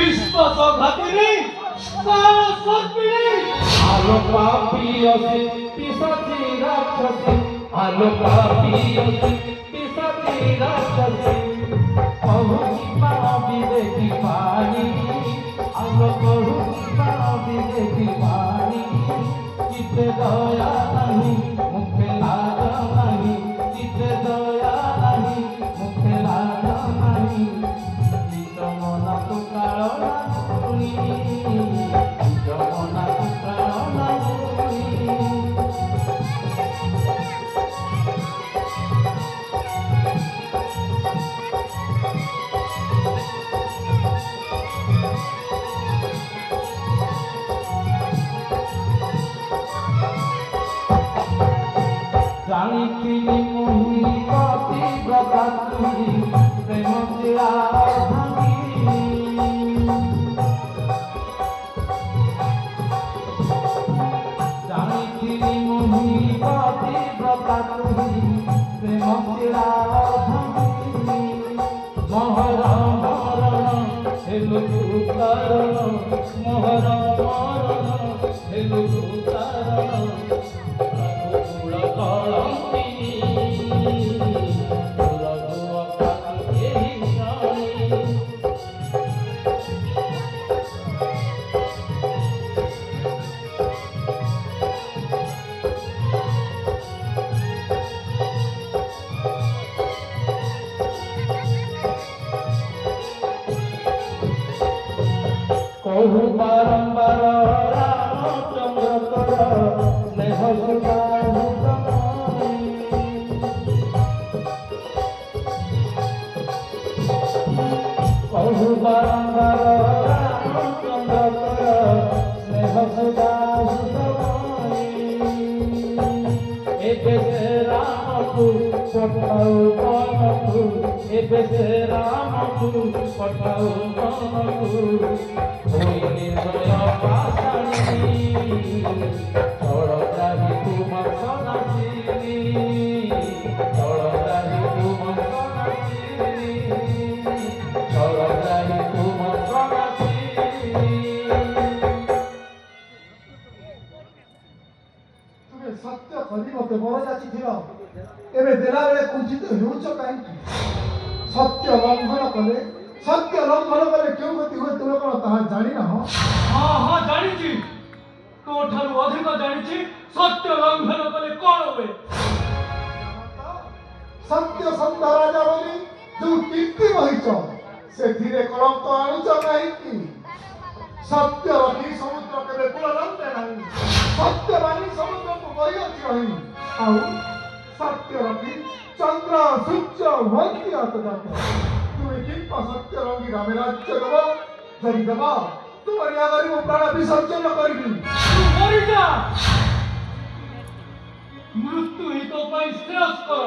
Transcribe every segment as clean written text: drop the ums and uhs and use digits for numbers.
विश्वासघातिनी सर्पिणी आलो पापी पिशाची राक्षसी आलो पापी पिशाची राक्षसी बहुची पापी देखी पाणी आलो बहुची पापी देखी पाणी चिते दया नाही मुखे लाज नाही चिते दया नाही मुखे लाज नाही मना तू काळ जमना तू काळ জানিছিলি মোহি পতি ব্রতা তুই প্রেম চিরা জানিছিলি মোহি পতি ব্রতা তুই প্রেম চিরা মহর মরণ হেলু কারণ মহর মরণ হেলু কারণ कहू बारंबार रामचंद्र तोर स्नेह सुधा कहू बारंबार रामचंद्र तोर स्नेह सुधा एबे से राम को पठाओ बनकु एबे से राम को पठाओ बनकु होई निर्दय पाषाणी चढ़दाही तुम सनासिनी चढ़दाही तुम सनासिनी चढ़दाही तुम सनासिनी तुमे सत्य करी मते बर जाचिथिल एबे देला बेले कुंठित हेउच काहेकि सत्य लंघन कले सत्य लंघन कले क्यों गति हुए तुमे कोन ताहा जानि ना हो हाँ हाँ जानिछि तो ठारू अधिक जानिछि सत्य लंघन कले कोन होवे सत्य संत राजा बोली जो कीर्ति वहिच से धीरे कलंक आणुच काहेकि सत्य रखी समुद्र केबे कुलरंते नाही सत्य बानी समुद्र को बही अछि रही आउ सत्य रखी चंद्र सूर्य वंती आतदात तुम्हें किंपा सत्य रंगी रामे राज्य दबा जरी दबा तुम्हारी आगारी वो प्राण विसर्जन करिबी तू मरि जा मृत्यु ही तो पाई श्रेयस्कर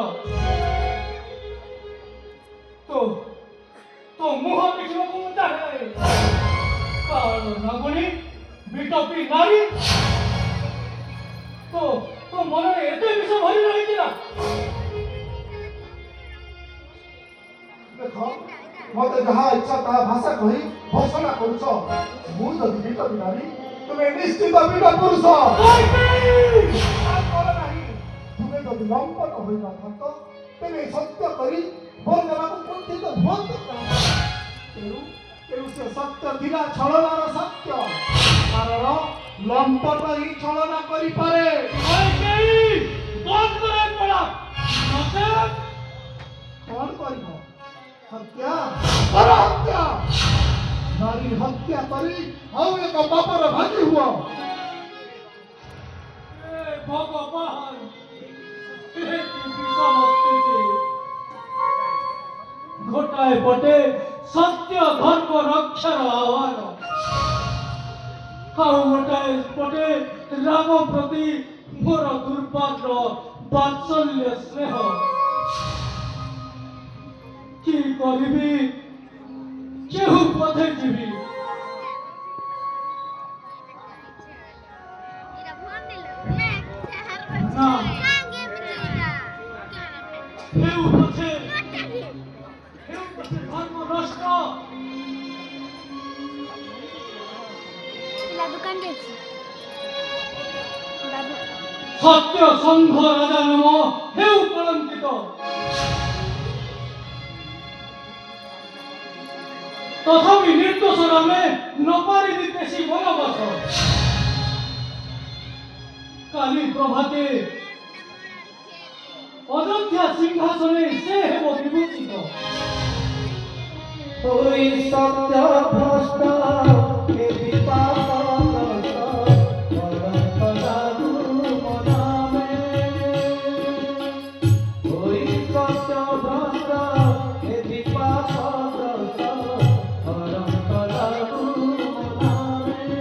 तो मुह देखिବାକୁ ମୁଁ ଚାହେଁ କାରଣ ନାଗୁଣୀ ବିଟପି ନାରୀ तो ମନରେ ଏତେ ବିଷ ଭରି ରହିଥିଲା देखो मते जहाँ इच्छा ता भाषा कही घोषणा करुछ मु जदि बीट बिनारी तुमे निश्चित बीट पुरुष तुमे जदि लंपट होई न थात तेमे सत्य करी बंदना को कुंठित भवत तेणु से सत्य थिला छलनार सत्य कारण लंपट ही छलना करी पारे बंद करे पड़ा कौन करिबो हत्या हत्या नारी हत्या करी आउ एक बापर भागी हुआ भगवान हे विषमस्ते घोटाए पटे सत्य धर्म रक्षार आह्वान आउ गोटाए पटे राम प्रति मोर दुर्भाग्य वात्सल्य स्नेह কি করিবি কেউ পথে যাবি না কেউ পথে ধর্ম নষ্ট দাদু কান্দেছি দাদু সত্য সংঘ রাজা নম হেউ কলঙ্কিত। তথাপি নির্দোষ রামে নপারি দিতেছি বনবাস। কালী প্রভাতে অযোধ্যা সিংহাসনে সে হেব বিভূষিত। ওই সত্য ভ্রষ্ট